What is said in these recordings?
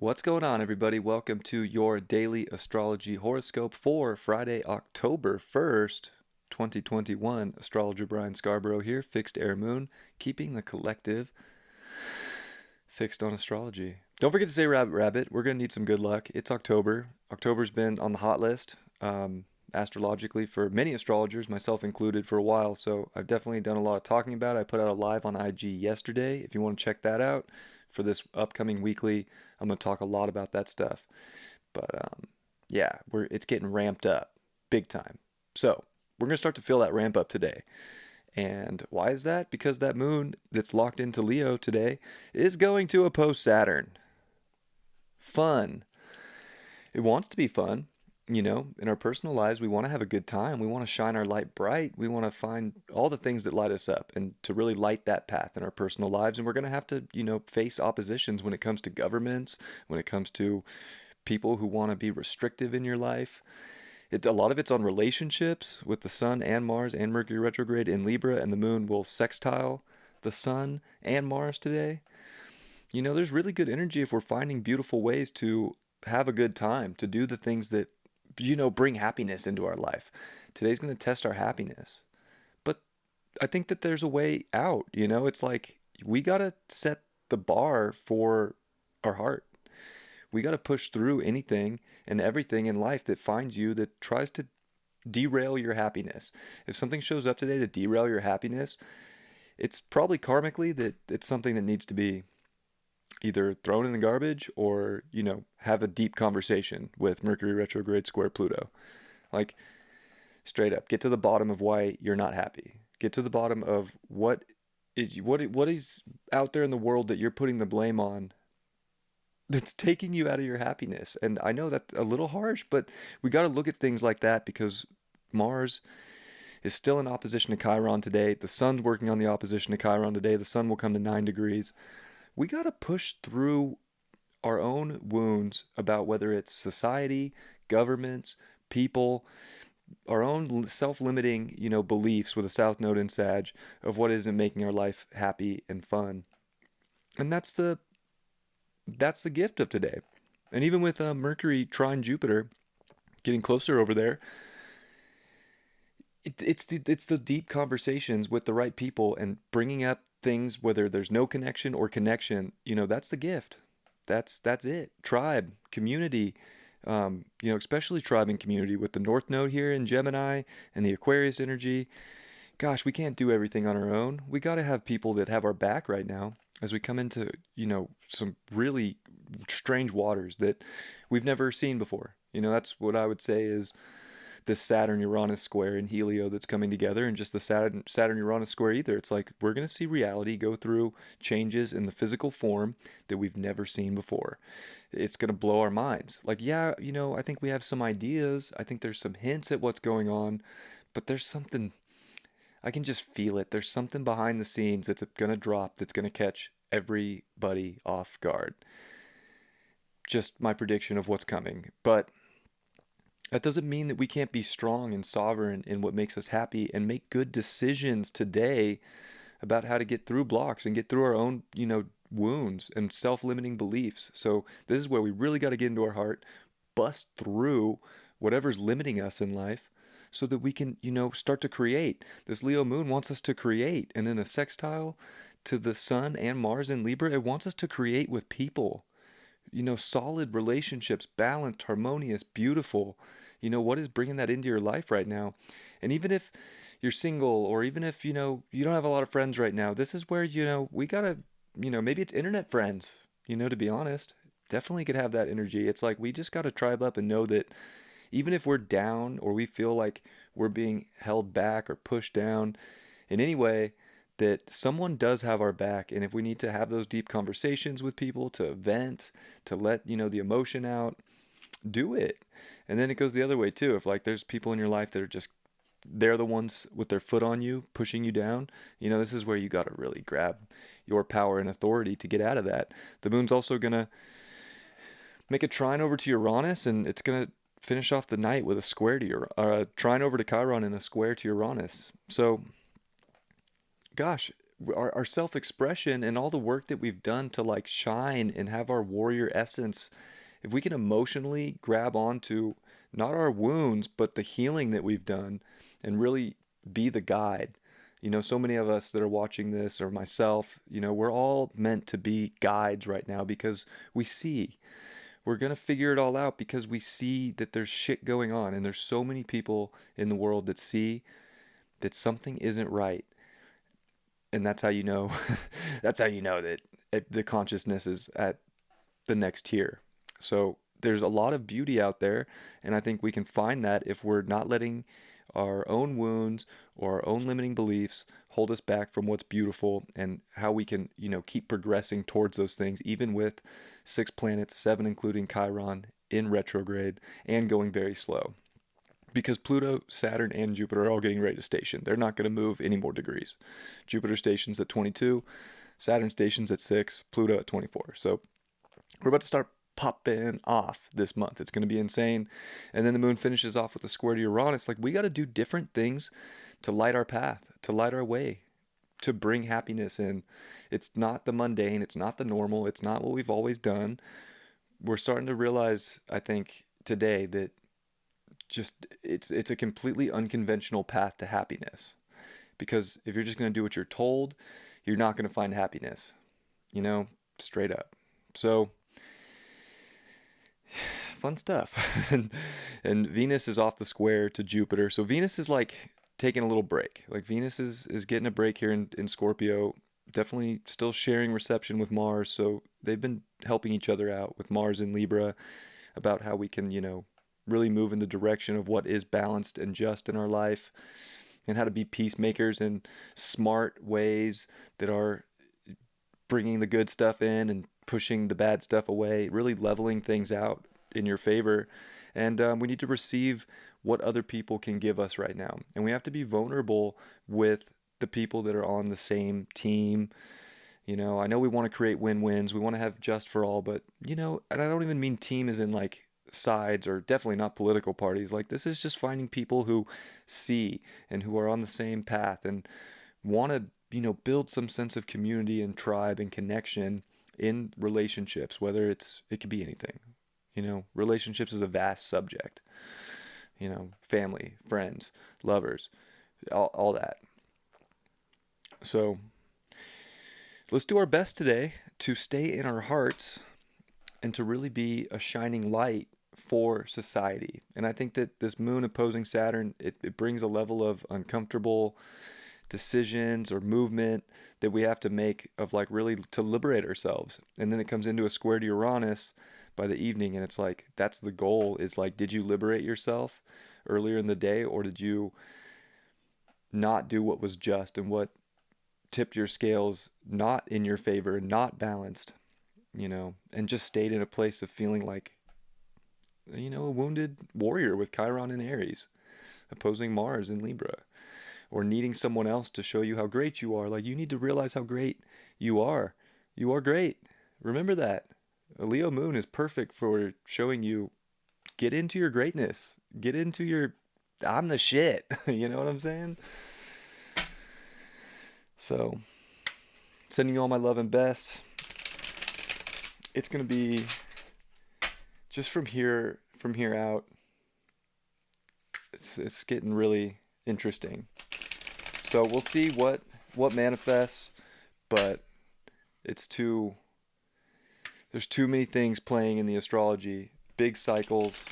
What's going on, everybody? Welcome to your daily astrology horoscope for Friday, October 1st, 2021. Astrologer Brian Scarborough here, Fixed Air Moon, keeping the collective fixed on astrology. Don't forget to say rabbit rabbit. We're going to need some good luck. It's October. October's been on the hot list astrologically for many astrologers, myself included, for a while. So I've definitely done a lot of talking about it. I put out a live on IG yesterday. If you want to check that out for this upcoming weekly, I'm going to talk a lot about that stuff. But yeah, it's getting ramped up big time. So we're going to start to feel that ramp up today. And why is that? Because that moon that's locked into Leo today is going to oppose Saturn. Fun. It wants to be fun. In our personal lives, we want to have a good time. We want to shine our light bright. We want to find all the things that light us up and to really light that path in our personal lives. And we're going to have to, face oppositions when it comes to governments, when it comes to people who want to be restrictive in your life. A lot of it's on relationships with the sun and Mars and Mercury retrograde in Libra, and the moon will sextile the sun and Mars today. There's really good energy if we're finding beautiful ways to have a good time, to do the things that, bring happiness into our life. Today's going to test our happiness. But I think that there's a way out. It's like we got to set the bar for our heart. We got to push through anything and everything in life that finds you, that tries to derail your happiness. If something shows up today to derail your happiness, it's probably karmically that it's something that needs to be either thrown in the garbage or, have a deep conversation with Mercury retrograde square Pluto. Like, straight up, get to the bottom of why you're not happy. Get to the bottom of what is out there in the world that you're putting the blame on that's taking you out of your happiness. And I know that's a little harsh, but we got to look at things like that because Mars is still in opposition to Chiron today. The sun's working on the opposition to Chiron today. The sun will come to 9 degrees. We got to push through our own wounds about whether it's society, governments, people, our own self-limiting, beliefs with a South Node in Sag of what isn't making our life happy and fun. And that's the gift of today. And even with Mercury trine Jupiter getting closer over there, it's the deep conversations with the right people and bringing up things, whether there's no connection or connection, that's the gift. That's it. Tribe, community, especially tribe and community with the North Node here in Gemini and the Aquarius energy. Gosh, we can't do everything on our own. We got to have people that have our back right now as we come into, some really strange waters that we've never seen before. That's what I would say is this Saturn-Uranus square in Helio that's coming together, and just the Saturn-Uranus square either. It's like we're going to see reality go through changes in the physical form that we've never seen before. It's going to blow our minds. Like, yeah, I think we have some ideas. I think there's some hints at what's going on, but there's something, I can just feel it. There's something behind the scenes that's going to drop that's going to catch everybody off guard. Just my prediction of what's coming. But that doesn't mean that we can't be strong and sovereign in what makes us happy and make good decisions today about how to get through blocks and get through our own, wounds and self-limiting beliefs. So this is where we really got to get into our heart, bust through whatever's limiting us in life so that we can, start to create. This Leo moon wants us to create. And in a sextile to the sun and Mars in Libra, it wants us to create with people. Solid relationships, balanced, harmonious, beautiful. What is bringing that into your life right now? And even if you're single, or even if, you don't have a lot of friends right now, this is where, we gotta, maybe it's internet friends, to be honest. Definitely could have that energy. It's like we just gotta tribe up and know that even if we're down or we feel like we're being held back or pushed down in any way, that someone does have our back. And if we need to have those deep conversations with people, to vent, to let, the emotion out, do it. And then it goes the other way too. If like there's people in your life that are just, they're the ones with their foot on you, pushing you down, this is where you got to really grab your power and authority to get out of that. The moon's also going to make a trine over to Uranus, and it's going to finish off the night with a square to trine over to Chiron and a square to Uranus. So gosh, our self-expression and all the work that we've done to like shine and have our warrior essence, if we can emotionally grab onto not our wounds, but the healing that we've done and really be the guide. So many of us that are watching this, or myself, we're all meant to be guides right now because we see. We're going to figure it all out because we see that there's shit going on, and there's so many people in the world that see that something isn't right. And that's how you know that's how you know that the consciousness is at the next tier. So there's a lot of beauty out there, and I think we can find that if we're not letting our own wounds or our own limiting beliefs hold us back from what's beautiful, and how we can, keep progressing towards those things, even with 6 planets, 7 including Chiron, in retrograde and going very slow. Because Pluto, Saturn, and Jupiter are all getting ready to station. They're not going to move any more degrees. Jupiter stations at 22, Saturn stations at 6, Pluto at 24. So we're about to start popping off this month. It's going to be insane. And then the moon finishes off with a square to Uranus. Like, we got to do different things to light our path, to light our way, to bring happiness in. It's not the mundane. It's not the normal. It's not what we've always done. We're starting to realize, I think, today that just it's a completely unconventional path to happiness. Because if you're just going to do what you're told, you're not going to find happiness, straight up. So fun stuff. And Venus is off the square to Jupiter. So Venus is like taking a little break. Like, Venus is getting a break here in Scorpio. Definitely still sharing reception with Mars. So they've been helping each other out with Mars in Libra about how we can, really move in the direction of what is balanced and just in our life, and how to be peacemakers in smart ways that are bringing the good stuff in and pushing the bad stuff away, really leveling things out in your favor. And we need to receive what other people can give us right now. And we have to be vulnerable with the people that are on the same team. I know we want to create win-wins. We want to have just for all, but, and I don't even mean team as in like sides, or definitely not political parties. Like, this is just finding people who see and who are on the same path and want to, build some sense of community and tribe and connection in relationships, whether it could be anything. Relationships is a vast subject. Family, friends, lovers, all that. So let's do our best today to stay in our hearts and to really be a shining light for society. And I think that this moon opposing Saturn, it brings a level of uncomfortable decisions or movement that we have to make, of like really to liberate ourselves. And then it comes into a square to Uranus by the evening, and it's like, that's the goal, is like, did you liberate yourself earlier in the day, or did you not do what was just and what tipped your scales not in your favor, not balanced, and just stayed in a place of feeling like, a wounded warrior with Chiron in Aries, opposing Mars in Libra, or needing someone else to show you how great you are. Like, you need to realize how great you are. You are great. Remember that. A Leo moon is perfect for showing you, get into your greatness. Get into your, I'm the shit. You know what I'm saying? So, sending you all my love and best. It's going to be just from here out. It's getting really interesting. So we'll see what manifests, but there's too many things playing in the astrology. Big cycles,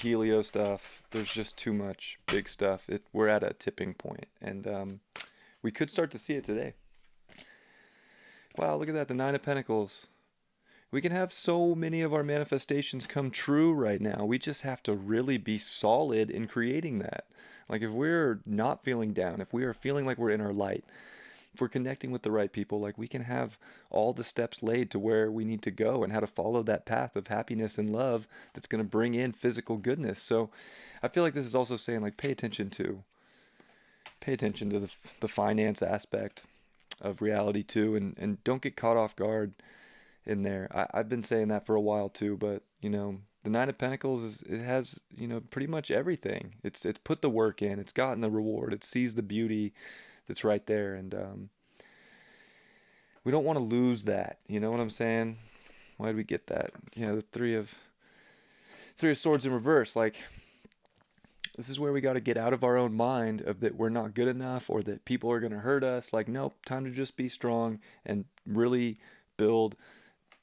helio stuff. There's just too much big stuff. We're at a tipping point, and we could start to see it today. Wow, look at that, the Nine of Pentacles. We can have so many of our manifestations come true right now. We just have to really be solid in creating that. Like, if we're not feeling down, if we are feeling like we're in our light, if we're connecting with the right people, like, we can have all the steps laid to where we need to go and how to follow that path of happiness and love that's going to bring in physical goodness. So I feel like this is also saying, like, pay attention to the finance aspect of reality too, and don't get caught off guard in there. I've been saying that for a while too, but the Nine of Pentacles it has pretty much everything. It's put the work in, it's gotten the reward, it sees the beauty that's right there, and we don't want to lose that. You know what I'm saying? Why did we get that? Yeah, the three of swords in reverse. Like, this is where we got to get out of our own mind of that we're not good enough or that people are going to hurt us. Like, nope, time to just be strong and really build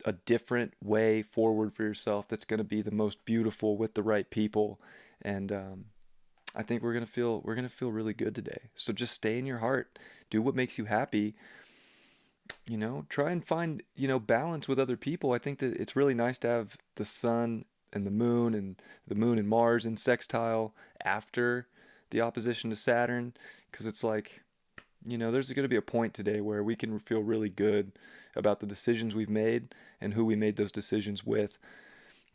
a different way forward for yourself that's going to be the most beautiful with the right people. And I think we're gonna feel really good today. So just stay in your heart, do what makes you happy. Try and find balance with other people. I think that it's really nice to have the sun and the moon and Mars in sextile after the opposition to Saturn, because it's like, there's going to be a point today where we can feel really good about the decisions we've made and who we made those decisions with,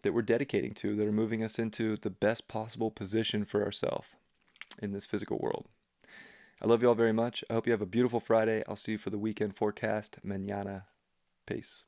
that we're dedicating to, that are moving us into the best possible position for ourselves in this physical world. I love you all very much. I hope you have a beautiful Friday. I'll see you for the weekend forecast. Mañana. Peace.